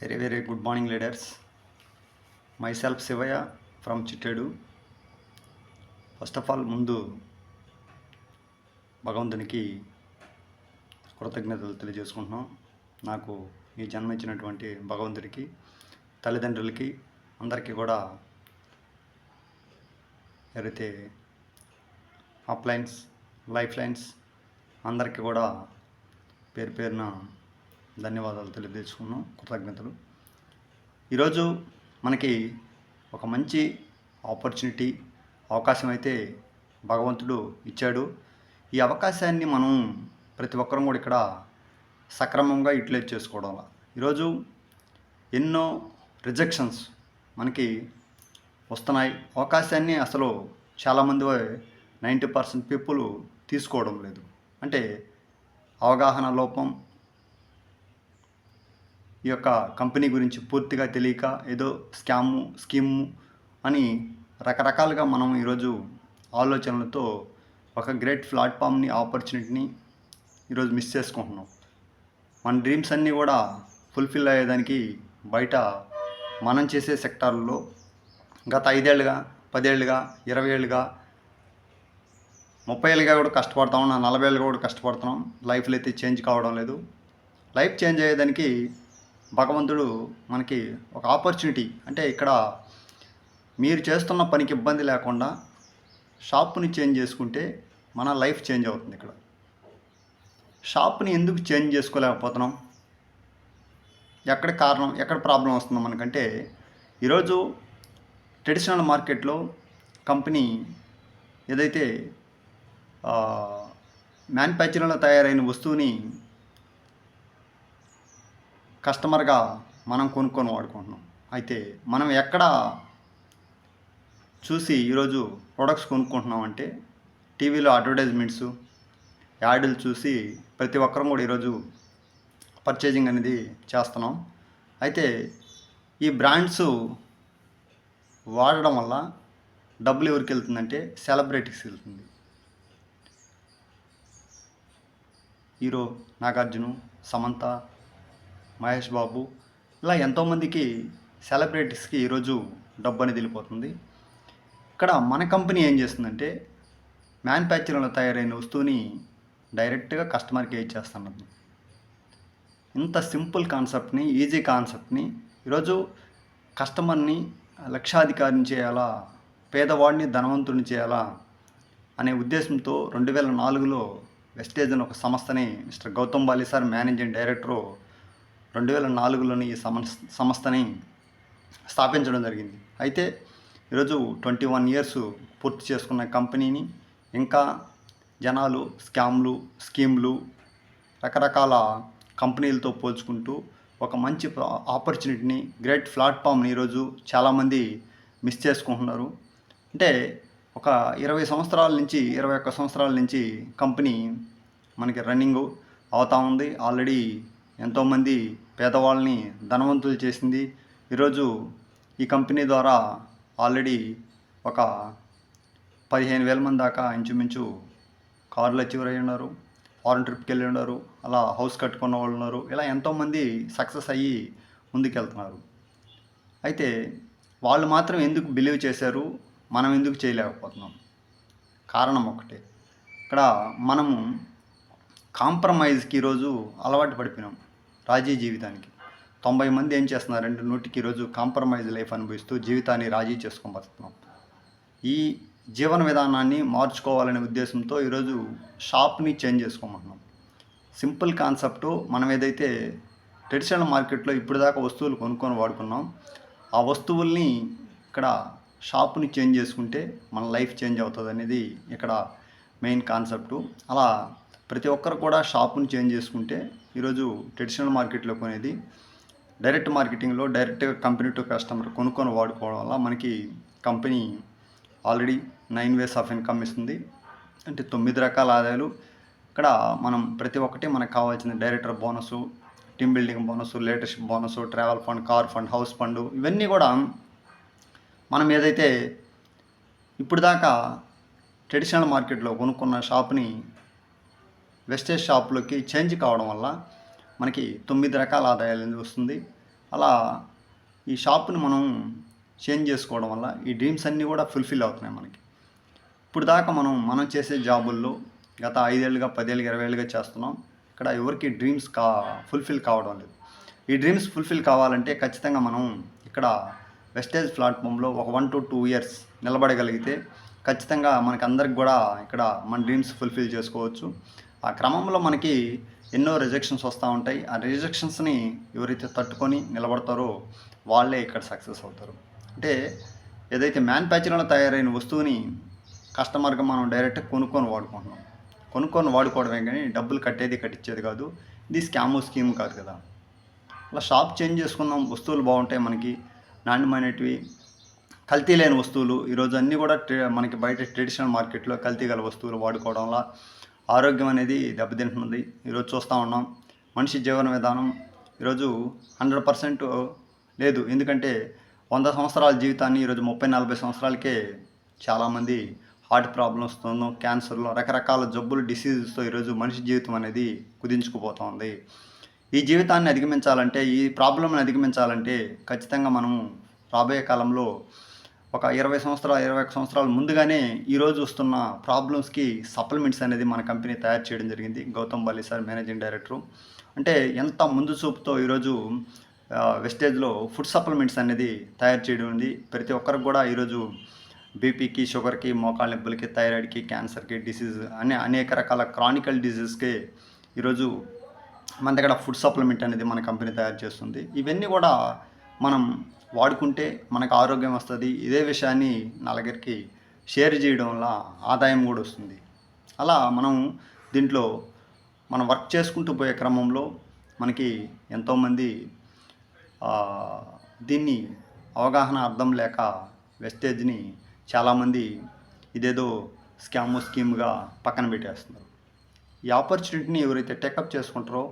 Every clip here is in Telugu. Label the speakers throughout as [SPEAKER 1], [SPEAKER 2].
[SPEAKER 1] Very good morning, leaders. Myself Sivaya from Chittedu. First of all ముందు భగవంతునికి కృతజ్ఞతలు తెలియజేసుకుంటున్నాం. నాకు ఈ జన్మ ఇచ్చినటువంటి భగవంతుడికి, తల్లిదండ్రులకి, అందరికీ కూడా ఎవరైతే అప్లైన్స్, లైఫ్ లైన్స్ అందరికీ కూడా పేరు పేరున ధన్యవాదాలు తెలియజేసుకున్నాం, కృతజ్ఞతలు. ఈరోజు మనకి ఒక మంచి ఆపర్చునిటీ, అవకాశం అయితే భగవంతుడు ఇచ్చాడు. ఈ అవకాశాన్ని మనం ప్రతి ఒక్కరం కూడా ఇక్కడ సక్రమంగా యూటిలైజ్ చేసుకోవడం. ఈరోజు ఎన్నో రిజెక్షన్స్ మనకి వస్తున్నాయి. అవకాశాన్ని అసలు చాలామంది 90% పీపుల్ తీసుకోవడం లేదు. అంటే అవగాహన లోపం, ఈ యొక్క కంపెనీ గురించి పూర్తిగా తెలియక ఏదో స్కీము అని రకరకాలుగా మనం ఈరోజు ఆలోచనలతో ఒక గ్రేట్ ప్లాట్ఫామ్ని, ఆపర్చునిటీని ఈరోజు మిస్ చేసుకుంటున్నాం. మన డ్రీమ్స్ అన్నీ కూడా ఫుల్ఫిల్ అయ్యేదానికి బయట మనం చేసే సెక్టార్లలో గత 5 ఏళ్ళుగా, 10 ఏళ్ళుగా, 20 ఏళ్ళుగా, 30 ఏళ్ళుగా కూడా కష్టపడతాం, 40 ఏళ్ళుగా కూడా కష్టపడుతున్నాం. లైఫ్లో అయితే చేంజ్ కావడం లేదు. లైఫ్ చేంజ్ అయ్యేదానికి భగవంతుడు మనకి ఒక ఆపర్చునిటీ, అంటే ఇక్కడ మీరు చేస్తున్న పనికి ఇబ్బంది లేకుండా షాప్ని చేంజ్ చేసుకుంటే మన లైఫ్ చేంజ్ అవుతుంది. ఇక్కడ షాప్ని ఎందుకు చేంజ్ చేసుకోలేకపోతున్నాం? ఎక్కడ కారణం, ఎక్కడ ప్రాబ్లం వస్తుందో మనకంటే, ఈరోజు ట్రెడిషనల్ మార్కెట్లో కంపెనీ ఏదైతే మ్యానుఫ్యాక్చరింగ్లో తయారైన వస్తువుని కస్టమర్గా మనం కొనుక్కొని వాడుకుంటున్నాం. అయితే మనం ఎక్కడ చూసి ఈరోజు ప్రొడక్ట్స్ కొనుక్కుంటున్నాం అంటే, టీవీలో అడ్వర్టైజ్మెంట్స్, యాడ్లు చూసి ప్రతి ఒక్కరం కూడా ఈరోజు పర్చేజింగ్ అనేది చేస్తున్నాం. అయితే ఈ బ్రాండ్స్ వాడడం వల్ల డబ్బులు ఎవరికి వెళ్తుందంటే సెలబ్రిటీస్కి వెళ్తుంది. హీరో నాగార్జున, సమంత, మహేష్ బాబు, ఇలా ఎంతోమందికి సెలబ్రిటీస్కి ఈరోజు డబ్బు అనేది వెళ్ళిపోతుంది. ఇక్కడ మన కంపెనీ ఏం చేస్తుందంటే, మ్యానుఫ్యాక్చరింగ్లో తయారైన వస్తువుని డైరెక్ట్గా కస్టమర్కి ఇచ్చేస్తున్నది. ఇంత సింపుల్ కాన్సెప్ట్ని, ఈజీ కాన్సెప్ట్ని ఈరోజు కస్టమర్ని లక్షాధికారిని చేయాలా, పేదవాడిని ధనవంతుడిని చేయాలా అనే ఉద్దేశంతో 2004లో వెస్టేజ్ అని ఒక సంస్థని mister Gautam Bali sir, managing director, 2004లోని ఈ సంస్థని స్థాపించడం జరిగింది. అయితే ఈరోజు 21 ఇయర్స్ పూర్తి చేసుకున్న కంపెనీని ఇంకా జనాలు స్కీమ్లు, రకరకాల కంపెనీలతో పోల్చుకుంటూ ఒక మంచి ఆపర్చునిటీని, గ్రేట్ ప్లాట్ఫామ్ని ఈరోజు చాలామంది మిస్ చేసుకుంటున్నారు. అంటే ఒక 20 సంవత్సరాల నుంచి, 21 సంవత్సరాల నుంచి కంపెనీ మనకి రన్నింగ్ అవుతూ ఉంది. ఆల్రెడీ ఎంతోమంది పేదవాళ్ళని ధనవంతులు చేసింది. ఈరోజు ఈ కంపెనీ ద్వారా ఆల్రెడీ ఒక 15,000 మంది దాకా ఇంచుమించు కార్లు అచీవ్ అయ్యి ఉన్నారు, ఫారెన్ ట్రిప్కి వెళ్ళి ఉన్నారు, అలా హౌస్ కట్టుకున్న వాళ్ళు ఉన్నారు. ఇలా ఎంతోమంది సక్సెస్ అయ్యి ముందుకెళ్తున్నారు. అయితే వాళ్ళు మాత్రం ఎందుకు బిలీవ్ చేశారు, మనం ఎందుకు చేయలేకపోతున్నాం? కారణం ఒకటే, ఇక్కడ మనము కాంప్రమైజ్కి ఈరోజు అలవాటు పడిపోయినాం. రాజీ జీవితానికి 90 మంది ఏం చేస్తున్నారంటే, 100కి ఈరోజు కాంప్రమైజ్ లైఫ్ అనుభవిస్తూ జీవితాన్ని రాజీ చేసుకొని బతుకుతున్నాం. ఈ జీవన విధానాన్ని మార్చుకోవాలనే ఉద్దేశంతో ఈరోజు షాప్ని చేంజ్ చేసుకోమంటున్నాం. Simple concept. మనం ఏదైతే ట్రెడిషనల్ మార్కెట్లో ఇప్పుడు దాకా వస్తువులు కొనుక్కొని వాడుకున్నాం, ఆ వస్తువుల్ని ఇక్కడ షాప్ని చేంజ్ చేసుకుంటే మన లైఫ్ చేంజ్ అవుతుంది అనేది ఇక్కడ మెయిన్ కాన్సెప్టు. అలా ప్రతి ఒక్కరు కూడా షాప్ని చేంజ్ చేసుకుంటే ఈరోజు ట్రెడిషనల్ మార్కెట్లో కొనేది డైరెక్ట్ మార్కెటింగ్లో డైరెక్ట్గా కంపెనీ టు కస్టమర్ కొనుక్కొని వాడుకోవడం వల్ల మనకి company already 9 ways of income ఇస్తుంది. అంటే 9 రకాల ఆదాయాలు. ఇక్కడ మనం ప్రతి ఒక్కటి మనకు కావాల్సిన director bonus, team building bonus, leadership bonus, travel fund, car fund, house fund, ఇవన్నీ కూడా మనం ఏదైతే ఇప్పుడు దాకా ట్రెడిషనల్ మార్కెట్లో కొనుక్కున్న షాప్ని వెస్టేజ్ షాప్లోకి చేంజ్ కావడం వల్ల మనకి 9 రకాల ఆదాయాలు వస్తుంది. అలా ఈ షాప్ని మనం చేంజ్ చేసుకోవడం వల్ల ఈ డ్రీమ్స్ అన్నీ కూడా ఫుల్ఫిల్ అవుతున్నాయి మనకి. ఇప్పుడు దాకా మనం చేసే జాబుల్లో గత 5 ఏళ్ళుగా, 10 ఏళ్ళుగా, 20 ఏళ్ళుగా చేస్తున్నాం. ఇక్కడ ఎవరికి డ్రీమ్స్ ఫుల్ఫిల్ కావడం లేదు. ఈ డ్రీమ్స్ ఫుల్ఫిల్ కావాలంటే ఖచ్చితంగా మనం ఇక్కడ వెస్టేజ్ ప్లాట్ఫామ్లో ఒక 1 to 2 ఇయర్స్ నిలబడగలిగితే ఖచ్చితంగా మనకందరికి కూడా ఇక్కడ మన డ్రీమ్స్ ఫుల్ఫిల్ చేసుకోవచ్చు. ఆ క్రమంలో మనకి ఎన్నో రిజెక్షన్స్ వస్తూ ఉంటాయి. ఆ రిజెక్షన్స్ని ఎవరైతే తట్టుకొని నిలబడతారో వాళ్ళే ఇక్కడ సక్సెస్ అవుతారు. అంటే ఏదైతే మ్యానుఫ్యాక్చరింగ్లో తయారైన వస్తువుని కస్టమర్గా మనం డైరెక్ట్ కొనుక్కొని వాడుకోవడమే కానీ డబ్బులు కట్టించేది కాదు. ఇది స్కీమ్ కాదు కదా. అలా షాప్ చేంజ్ చేసుకుందాం, వస్తువులు బాగుంటాయి, మనకి నాణ్యమైనటివి, కల్తీ లేని వస్తువులు. ఈరోజు అన్నీ కూడా మనకి బయట ట్రెడిషనల్ మార్కెట్లో కల్తీ గల వస్తువులు వాడుకోవడం వల్ల ఆరోగ్యం అనేది దెబ్బతింటున్నది. ఈరోజు చూస్తూ ఉన్నాం. మనిషి జీవన విధానం ఈరోజు 100% లేదు. ఎందుకంటే 100 సంవత్సరాల జీవితాన్ని ఈరోజు 30-40 సంవత్సరాలకే చాలామంది హార్ట్ ప్రాబ్లమ్స్తో, క్యాన్సర్లో, రకరకాల జబ్బులు, డిసీజెస్తో ఈరోజు మనిషి జీవితం అనేది కుదించుకుపోతుంది. ఈ జీవితాన్ని అధిగమించాలంటే, ఈ ప్రాబ్లంని అధిగమించాలంటే ఖచ్చితంగా మనం రాబోయే కాలంలో ఒక 21 సంవత్సరాల ముందుగానే ఈరోజు వస్తున్న ప్రాబ్లమ్స్కి సప్లిమెంట్స్ అనేది మన కంపెనీ తయారు చేయడం జరిగింది. Gautam Bali sir, managing director. అంటే ఎంత ముందు చూపుతో ఈరోజు వెస్టేజ్లో ఫుడ్ సప్లిమెంట్స్ అనేది తయారు చేయడం ఉంది. ప్రతి ఒక్కరికి కూడా ఈరోజు బీపీకి, షుగర్కి, మోకాళ్ళ నొప్పులకి, థైరాయిడ్కి, క్యాన్సర్కి, డిసీజ్ అనేక రకాల క్రానికల్ డిసీజ్కి ఈరోజు మన దగ్గర ఫుడ్ సప్లిమెంట్ అనేది మన కంపెనీ తయారు చేస్తుంది. ఇవన్నీ కూడా మనం వాడుకుంటే మనకు ఆరోగ్యం వస్తుంది. ఇదే విషయాన్ని నలుగురికి షేర్ చేయడం వల్ల ఆదాయం కూడా వస్తుంది. అలా మనం దీంట్లో మనం వర్క్ చేసుకుంటూ పోయే క్రమంలో మనకి ఎంతోమంది దీన్ని అవగాహన అర్థం లేక వెస్టేజ్ని చాలామంది ఇదేదో స్కీమ్గా పక్కన పెట్టేస్తున్నారు. ఈ ఆపర్చునిటీని ఎవరైతే టేకప్ చేసుకుంటారో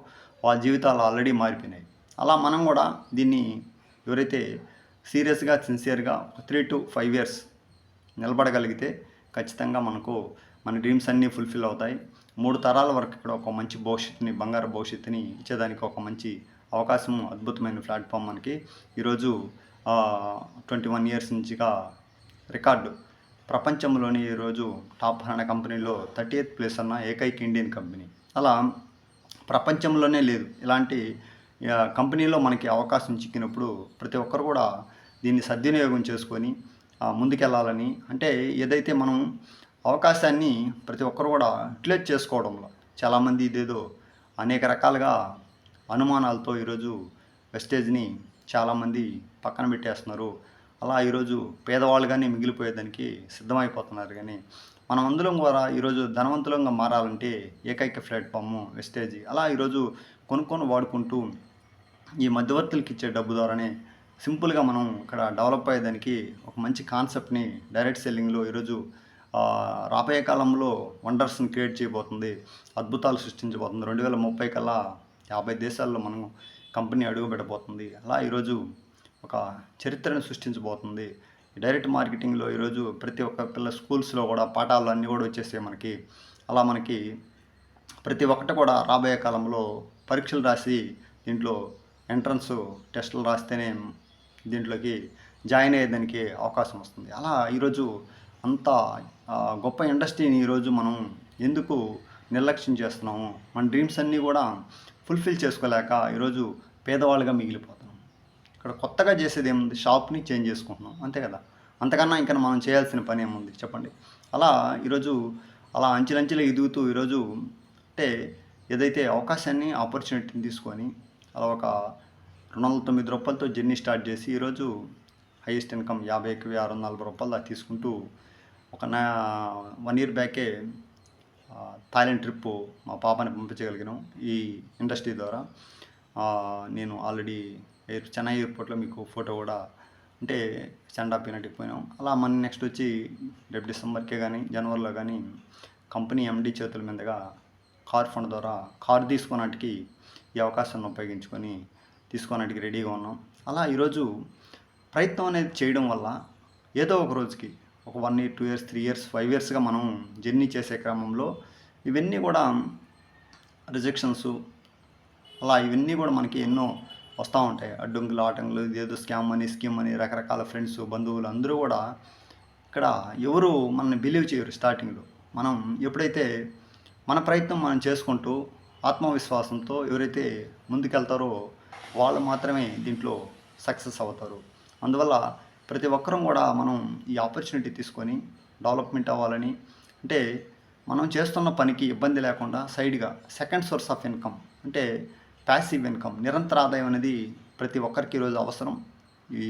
[SPEAKER 1] వాళ్ళ జీవితాలు ఆల్రెడీ మారిపోయినాయి. అలా మనం కూడా దీన్ని ఎవరైతే సీరియస్గా, సిన్సియర్గా 3 to 5 ఇయర్స్ నిలబడగలిగితే ఖచ్చితంగా మన డ్రీమ్స్ అన్నీ ఫుల్ఫిల్ అవుతాయి. 3 తరాల వరకు ఇక్కడ ఒక మంచి భవిష్యత్తుని, బంగారు భవిష్యత్తుని ఇచ్చేదానికి ఒక మంచి అవకాశం, అద్భుతమైన ప్లాట్ఫామ్ మనకి ఈరోజు 21 ఇయర్స్ నుంచిగా రికార్డు. ప్రపంచంలోని ఈరోజు టాప్ 100 కంపెనీలో 38th ప్లేస్ అన్న ఏకైక ఇండియన్ కంపెనీ. అలా ప్రపంచంలోనే లేదు ఇలాంటి కంపెనీలో మనకి అవకాశం చిక్కినప్పుడు ప్రతి ఒక్కరు కూడా దీన్ని సద్వినియోగం చేసుకొని ముందుకెళ్ళాలని, అంటే ఏదైతే మనం అవకాశాన్ని ప్రతి ఒక్కరు కూడా యూటిలైజ్ చేసుకోవడంలో చాలామంది ఇదేదో అనేక రకాలుగా అనుమానాలతో ఈరోజు వెస్టేజ్ని చాలామంది పక్కన పెట్టేస్తున్నారు. అలా ఈరోజు పేదవాళ్ళుగానే మిగిలిపోయేదానికి సిద్ధమైపోతున్నారు. కానీ మనం అందులో కూడా ఈరోజు ధనవంతులంగా మారాలంటే ఏకైక ప్లాట్ఫాము వెస్టేజ్. అలా ఈరోజు కొనుక్కొని వాడుకుంటూ ఈ మధ్యవర్తులకి ఇచ్చే డబ్బు ద్వారానే సింపుల్గా మనం ఇక్కడ డెవలప్ అయ్యేదానికి ఒక మంచి కాన్సెప్ట్ని డైరెక్ట్ సెల్లింగ్లో ఈరోజు రాబోయే కాలంలో వండర్స్ని క్రియేట్ చేయబోతుంది, అద్భుతాలు సృష్టించబోతుంది. 2030 కల్లా 50 దేశాల్లో మనం కంపెనీ అడుగు పెట్టబోతుంది. అలా ఈరోజు ఒక చరిత్రను సృష్టించబోతుంది. డైరెక్ట్ మార్కెటింగ్లో ఈరోజు ప్రతి ఒక్క పిల్ల స్కూల్స్లో కూడా పాఠాలు అన్నీ కూడా వచ్చేసాయి మనకి. అలా మనకి ప్రతి ఒక్కటి కూడా రాబోయే కాలంలో పరీక్షలు రాసి దీంట్లో ఎంట్రన్స్ టెస్టులు రాస్తేనే దీంట్లోకి జాయిన్ అయ్యేదానికి అవకాశం వస్తుంది. అలా ఈరోజు అంత గొప్ప ఇండస్ట్రీని ఈరోజు మనం ఎందుకు నిర్లక్ష్యం చేస్తున్నాము? మన డ్రీమ్స్ అన్నీ కూడా ఫుల్ఫిల్ చేసుకోలేక ఈరోజు పేదవాళ్ళుగా మిగిలిపోతున్నాం. ఇక్కడ కొత్తగా చేసేది ఏముంది? షాప్ని చేంజ్ చేసుకుంటున్నాం, అంతే కదా. అంతకన్నా ఇంకా మనం చేయాల్సిన పని ఏముంది చెప్పండి? అలా ఈరోజు అలా అంచెలంచెలు ఎదుగుతూ ఈరోజు అంటే ఏదైతే అవకాశాన్ని, ఆపర్చునిటీని తీసుకొని అలా ఒక 209 రూపాయలతో జర్నీ స్టార్ట్ చేసి ఈరోజు హైయెస్ట్ ఇన్కమ్ 50,640 రూపాయలు దాకా తీసుకుంటూ ఒక 1 ఇయర్ బ్యాకే థాయిలాండ్ ట్రిప్పు మా పాపని పంపించగలిగినాం ఈ ఇండస్ట్రీ ద్వారా. నేను ఆల్రెడీ చెన్నై ఎయిర్పోర్ట్లో మీకు ఫోటో కూడా అంటే సెండ్ ఆఫ్ అయినట్టు పోయినాం. అలా మన నెక్స్ట్ వచ్చి రేపు డిసెంబర్కే కానీ జనవరిలో కానీ కంపెనీ ఎండి చేతుల మీదుగా కార్ ఫండ్ ద్వారా కార్ తీసుకోవడానికి ఈ అవకాశాన్ని ఉపయోగించుకొని తీసుకోవడానికి రెడీగా ఉన్నాం. అలా ఈరోజు ప్రయత్నం అనేది చేయడం వల్ల ఏదో ఒక రోజుకి ఒక 1 year, 2 years, 3 years, 5 yearsగా మనం జర్నీ చేసే క్రమంలో ఇవన్నీ కూడా రిజెక్షన్స్, అలా ఇవన్నీ కూడా మనకి ఎన్నో వస్తూ ఉంటాయి. అడ్డంకులు, ఆటంకులు, ఇదేదో స్కామ్ అని, స్కీమ్ అని రకరకాల ఫ్రెండ్స్, బంధువులు అందరూ కూడా ఇక్కడ ఎవరు మనల్ని బిలీవ్ చేయరు స్టార్టింగ్‌లో. మనం ఎప్పుడైతే మన ప్రయత్నం మనం చేసుకుంటూ ఆత్మవిశ్వాసంతో ఎవరైతే ముందుకెళ్తారో వాళ్ళు మాత్రమే దీంట్లో సక్సెస్ అవుతారు. అందువల్ల ప్రతి ఒక్కరం కూడా మనం ఈ ఆపర్చునిటీ తీసుకొని డెవలప్‌మెంట్ అవ్వాలని, అంటే మనం చేస్తున్న పనికి ఇబ్బంది లేకుండా సైడ్‌గా సెకండ్ సోర్స్ ఆఫ్ ఇన్‌కమ్, అంటే ప్యాసివ్ ఇన్‌కమ్, నిరంతర ఆదాయం అనేది ప్రతి ఒక్కరికి ఈరోజు అవసరం. ఈ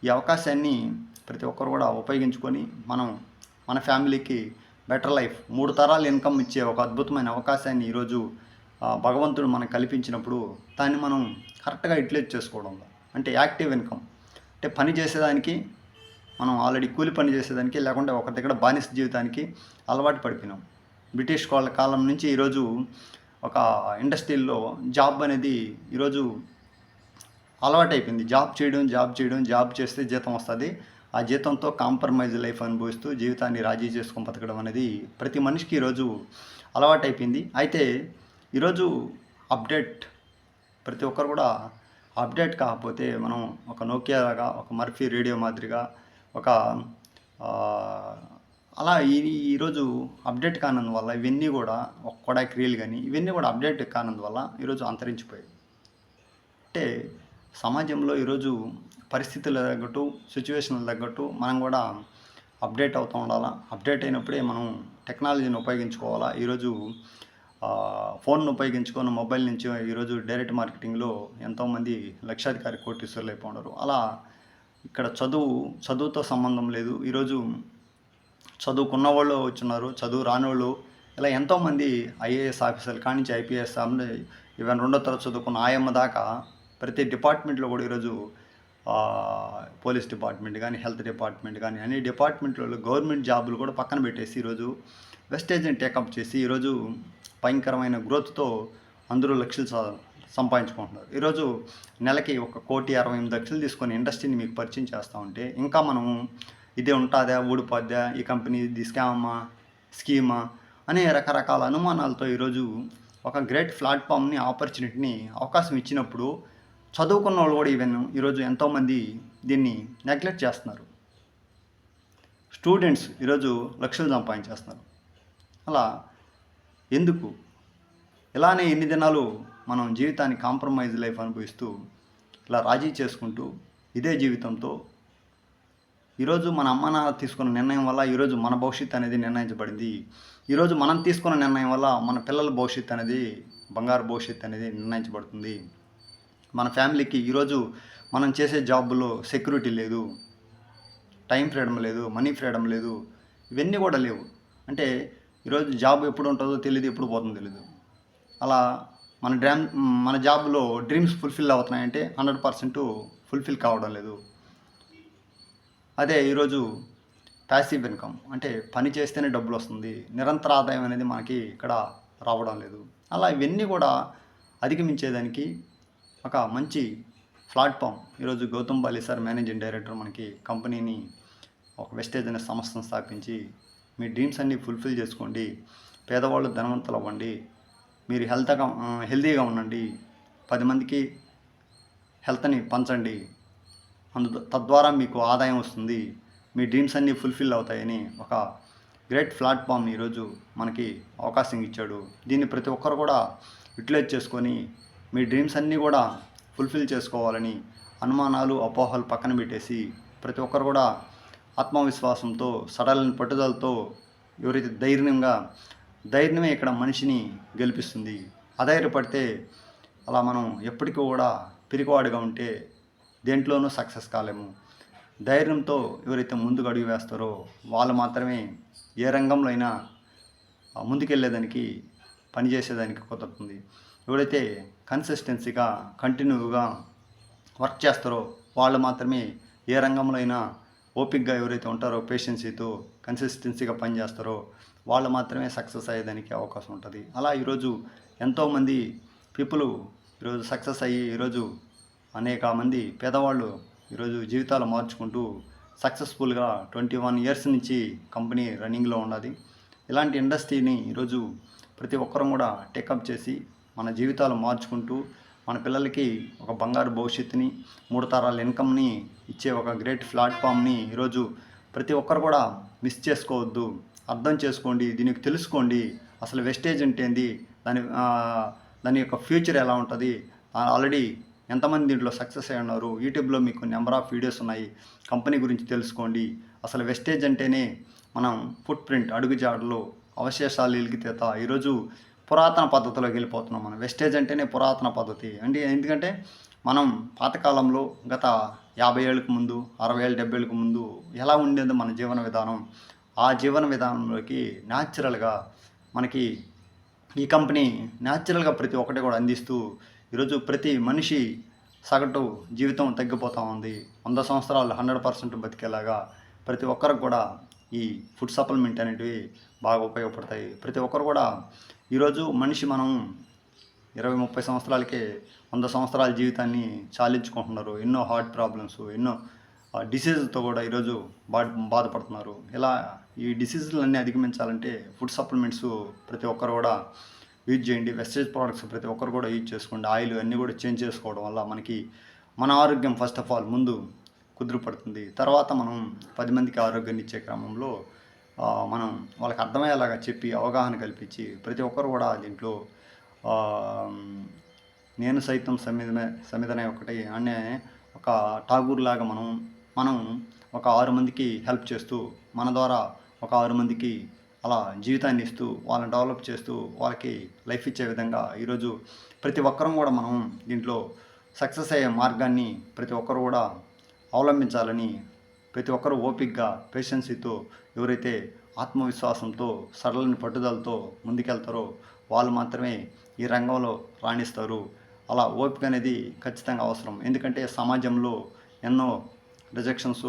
[SPEAKER 1] ఈ అవకాశాన్ని ప్రతి ఒక్కరు కూడా ఉపయోగించుకొని మనం మన ఫ్యామిలీకి బెటర్ లైఫ్, 3 తరాలు ఇన్‌కమ్ ఇచ్చే ఒక అద్భుతమైన అవకాశాన్ని ఈరోజు భగవంతుడు మనకు కల్పించినప్పుడు దాన్ని మనం కరెక్ట్‌గా యుటిలైజ్ చేసుకోవడం. అంటే యాక్టివ్ ఇన్‌కమ్, అంటే పని చేసేదానికి మనం ఆల్రెడీ కూలి పని చేసేదానికి, లేకుంటే ఒకరి దగ్గర బానిస జీవితానికి అలవాటు పడిపోయినాం. బ్రిటిష్ వాళ్ళ కాలం నుంచి ఈరోజు ఒక ఇండస్ట్రీల్లో జాబ్ అనేది ఈరోజు అలవాటైపోయింది. జాబ్ చేస్తే జీతం వస్తుంది. ఆ జీతంతో కాంప్రమైజ్ లైఫ్ అనుభవిస్తూ జీవితాన్ని రాజీ చేసుకొని బతకడం అనేది ప్రతి మనిషికి ఈరోజు అలవాటైపోయింది. అయితే ఈరోజు అప్డేట్, ప్రతి ఒక్కరు కూడా అప్డేట్ కాకపోతే మనం ఒక నోకియా లాగా, ఒక మర్ఫీ రేడియో మాదిరిగా, ఒక అలా ఈరోజు అప్డేట్ కానందువల్ల ఇవన్నీ కూడా, ఒక కొడాక్ రీల్ కానీ ఇవన్నీ కూడా అప్డేట్ కానందువల్ల ఈరోజు అంతరించిపోయాయి. అంటే సమాజంలో ఈరోజు పరిస్థితులు తగ్గట్టు, సిచ్యువేషన్లు తగ్గట్టు మనం కూడా అప్డేట్ అవుతూ ఉండాలా. అప్డేట్ అయినప్పుడే మనం టెక్నాలజీని ఉపయోగించుకోవాలా. ఈరోజు ఫోన్ను ఉపయోగించుకొని మొబైల్ నుంచి ఈరోజు డైరెక్ట్ మార్కెటింగ్లో ఎంతోమంది లక్షాధికారి కోటీశ్వరులు అయిపోయినారు. అలా ఇక్కడ చదువుతో సంబంధం లేదు. ఈరోజు చదువుకున్న వాళ్ళు వచ్చున్నారు, చదువు రానోళ్ళు, ఇలా ఎంతోమంది ఐఏఎస్ ఆఫీసర్లు కానించి ఐపీఎస్, ఈవెన్ 2వ తరగతి చదువుకున్న ఆయమ్మ దాకా ప్రతి డిపార్ట్మెంట్లో కూడా ఈరోజు పోలీస్ డిపార్ట్మెంట్ కానీ, హెల్త్ డిపార్ట్మెంట్ కానీ, అన్ని డిపార్ట్మెంట్లో గవర్నమెంట్ జాబులు కూడా పక్కన పెట్టేసి ఈరోజు వెస్టేజ్ని టేకప్ చేసి ఈరోజు భయంకరమైన గ్రోత్తో అందరూ లక్షలు సంపాదించుకుంటున్నారు. ఈరోజు నెలకి 1,60,00,000 తీసుకొని ఇండస్ట్రీని మీకు పరిచయం చేస్తూ ఉంటే ఇంకా మనము ఇదే ఉంటుందా, ఊడిపోద్దా, ఈ కంపెనీ ఇది స్కీమా అనే రకరకాల అనుమానాలతో ఈరోజు ఒక గ్రేట్ ప్లాట్ఫామ్ని, ఆపర్చునిటీని, అవకాశం ఇచ్చినప్పుడు చదువుకున్న వాళ్ళు కూడా ఈరోజు ఎంతోమంది దీన్ని నెగ్లెక్ట్ చేస్తున్నారు. స్టూడెంట్స్ ఈరోజు లక్షలు సంపాదించేస్తున్నారు. అలా ఎందుకు? ఇలానే ఎన్ని దినాలు మనం జీవితాన్ని కాంప్రమైజ్ లైఫ్ అనుభవిస్తూ ఇలా రాజీ చేసుకుంటూ ఇదే జీవితంతో ఈరోజు మన అమ్మ నాన్న తీసుకున్న నిర్ణయం వల్ల ఈరోజు మన భవిష్యత్తు అనేది నిర్ణయించబడింది. ఈరోజు మనం తీసుకున్న నిర్ణయం వల్ల మన పిల్లల భవిష్యత్తు అనేది, బంగారు భవిష్యత్తు అనేది నిర్ణయించబడుతుంది. మన ఫ్యామిలీకి ఈరోజు మనం చేసే జాబ్లో సెక్యూరిటీ లేదు, టైం ఫ్రీడమ్ లేదు, మనీ ఫ్రీడమ్ లేదు, ఇవన్నీ కూడా లేవు. అంటే ఈరోజు జాబ్ ఎప్పుడు ఉంటుందో తెలియదు, ఎప్పుడు పోతుందో తెలియదు. అలా మన జాబ్లో డ్రీమ్స్ ఫుల్ఫిల్ అవుతున్నాయంటే 100% ఫుల్ఫిల్ కావడం లేదు. అదే ఈరోజు ప్యాసివ్ ఇన్కమ్, అంటే పని చేస్తేనే డబ్బులు వస్తుంది, నిరంతర ఆదాయం అనేది మనకి ఇక్కడ రావడం లేదు. అలా ఇవన్నీ కూడా అధిగమించేదానికి ఒక మంచి ప్లాట్ఫామ్ ఈరోజు Gautam Bali sir, managing director, మనకి కంపెనీని, ఒక వెస్టేజ్ అనే సంస్థను స్థాపించి మీ డ్రీమ్స్ అన్నీ ఫుల్ఫిల్ చేసుకోండి, పేదవాళ్ళు ధనవంతులు అవ్వండి, మీరు హెల్తీగా ఉండండి, 10 మందికి హెల్త్ని పంచండి, తద్వారా మీకు ఆదాయం వస్తుంది, మీ డ్రీమ్స్ అన్నీ ఫుల్ఫిల్ అవుతాయని ఒక గ్రేట్ ప్లాట్ఫామ్ని ఈరోజు మనకి అవకాశం ఇచ్చాడు. దీన్ని ప్రతి ఒక్కరు కూడా యూటిలైజ్ చేసుకొని మీ డ్రీమ్స్ అన్నీ కూడా ఫుల్ఫిల్ చేసుకోవాలని అనుమానాలు, అపోహలు పక్కన పెట్టేసి ప్రతి ఒక్కరు కూడా ఆత్మవిశ్వాసంతో, సడలని పట్టుదలతో, ఎవరైతే ధైర్యమే ఇక్కడ మనిషిని గెలిపిస్తుంది. అధైర్యపడితే అలా మనం ఎప్పటికీ కూడా పిరికివాడిగా ఉంటే దేంట్లోనూ సక్సెస్ కాలేము. ధైర్యంతో ఎవరైతే ముందుకు అడుగు వేస్తారో వాళ్ళు మాత్రమే ఏ రంగంలో అయినా ముందుకెళ్ళేదానికి, పనిచేసేదానికి కుదురుతుంది. ఎవరైతే కన్సిస్టెన్సీగా, కంటిన్యూగా వర్క్ చేస్తారో వాళ్ళు మాత్రమే ఏ రంగంలో అయినా ఓపిక్గా ఎవరైతే ఉంటారో, పేషెన్సీతో కన్సిస్టెన్సీగా పనిచేస్తారో వాళ్ళు మాత్రమే సక్సెస్ అయ్యేదానికి అవకాశం ఉంటుంది. అలా ఈరోజు ఎంతోమంది పీపుల్ ఈరోజు సక్సెస్ అయ్యి ఈరోజు అనేక మంది పేదవాళ్ళు ఈరోజు జీవితాలు మార్చుకుంటూ సక్సెస్ఫుల్గా 21 ఇయర్స్ నుంచి కంపెనీ రన్నింగ్లో ఉన్నది. ఇలాంటి ఇండస్ట్రీని ఈరోజు ప్రతి ఒక్కరం కూడా టేకప్ చేసి మన జీవితాలు మార్చుకుంటూ మన పిల్లలకి ఒక బంగారు భవిష్యత్తుని, 3 తరాల ఇన్కమ్‌ని ఇచ్చే ఒక గ్రేట్ ప్లాట్‌ఫామ్‌ని ఈరోజు ప్రతి ఒక్కరు కూడా మిస్ చేసుకోవద్దు. అర్థం చేసుకోండి. దీనికి తెలుసుకోండి. అసలు వెస్టేజ్ అంటే ఏంది? దాని యొక్క ఫ్యూచర్ ఎలా ఉంటది? ఆల్రెడీ ఎంతమంది దీంట్లో సక్సెస్ అయ్యి ఉన్నారు? యూట్యూబ్‌లో మీకు నంబర్ ఆఫ్ వీడియోస్ ఉన్నాయి. కంపెనీ గురించి తెలుసుకోండి. అసలు వెస్టేజ్ అంటేనే మనం ఫుట్ ప్రింట్ అడుగుజాడలు, అవశేషాలు వెలికితీత. ఈరోజు పురాతన పద్ధతిలోకి వెళ్ళిపోతున్నాం మనం. వెస్టేజ్ అంటేనే పురాతన పద్ధతి. అంటే ఎందుకంటే మనం పాతకాలంలో గత 50 ఏళ్ళకి ముందు, 60 ఏళ్ళు, 70 ఏళ్ళకి ముందు ఎలా ఉండేదో మన జీవన విధానం. ఆ జీవన విధానంలోకి న్యాచురల్‌గా మనకి ఈ కంపెనీ న్యాచురల్‌గా ప్రతి ఒక్కటి కూడా అందిస్తూ ఈరోజు ప్రతి మనిషి సగటు జీవితం తగ్గిపోతూ ఉంది. 100 సంవత్సరాలు 100% బతికేలాగా ప్రతి ఒక్కరికి కూడా ఈ ఫుడ్ సప్లిమెంట్ అనేటివి బాగా ఉపయోగపడతాయి. ప్రతి ఒక్కరు కూడా ఈరోజు మనిషి మనం 20, 30 సంవత్సరాలకే 100 సంవత్సరాల జీవితాన్ని చాలించుకుంటున్నారు. ఎన్నో హార్ట్ ప్రాబ్లమ్స్, ఎన్నో డిసీజులతో కూడా ఈరోజు బాధపడుతున్నారు. ఇలా ఈ డిసీజులన్నీ అధిగమించాలంటే ఫుడ్ సప్లిమెంట్స్ ప్రతి ఒక్కరు కూడా యూజ్ చేయండి. వెస్టేజ్ ప్రోడక్ట్స్ ప్రతి ఒక్కరు కూడా యూజ్ చేసుకోండి. ఆయిల్ అన్నీ కూడా చేంజ్ చేసుకోవడం వల్ల మనకి మన ఆరోగ్యం ఫస్ట్ ఆఫ్ ఆల్ ముందు కుదురుపడుతుంది. తర్వాత మనం 10 మందికి ఆరోగ్యాన్ని ఇచ్చే క్రమంలో మనం వాళ్ళకి అర్థమయ్యేలాగా చెప్పి అవగాహన కల్పించి ప్రతి ఒక్కరు కూడా దీంట్లో నేను సైతం సమిధనే ఒకటి అనే ఒక ఠాగూర్ లాగా మనం ఒక 6 మందికి హెల్ప్ చేస్తూ మన ద్వారా ఒక 6 మందికి అలా జీవితాన్ని ఇస్తూ వాళ్ళని డెవలప్ చేస్తూ వాళ్ళకి లైఫ్ ఇచ్చే విధంగా ఈరోజు ప్రతి ఒక్కరం కూడా మనం దీంట్లో సక్సెస్ అయ్యే మార్గాన్ని ప్రతి ఒక్కరు కూడా అవలంబించాలని, ప్రతి ఒక్కరు ఓపికగా పేషెన్సీతో ఎవరైతే ఆత్మవిశ్వాసంతో సడలని పట్టుదలతో ముందుకెళ్తారో వాళ్ళు మాత్రమే ఈ రంగంలో రాణిస్తారు. అలా ఓపిక అనేది ఖచ్చితంగా అవసరం. ఎందుకంటే సమాజంలో ఎన్నో రిజెక్షన్స్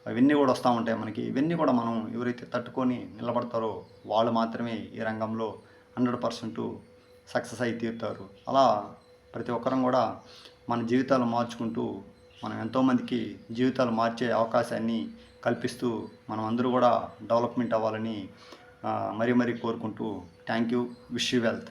[SPEAKER 1] అవన్నీ కూడా వస్తూ ఉంటాయి మనకి. ఇవన్నీ కూడా మనం ఎవరైతే తట్టుకొని నిలబడతారో వాళ్ళు మాత్రమే ఈ రంగంలో 100% సక్సెస్ అయి తీరుతారు. అలా ప్రతి ఒక్కరం కూడా మన జీవితాలు మార్చుకుంటూ మనం ఎంతోమందికి జీవితాలు మార్చే అవకాశాన్ని కల్పిస్తూ మనం అందరూ కూడా డెవలప్మెంట్ అవ్వాలని మరీ కోరుకుంటూ thank you. Wish you wealth.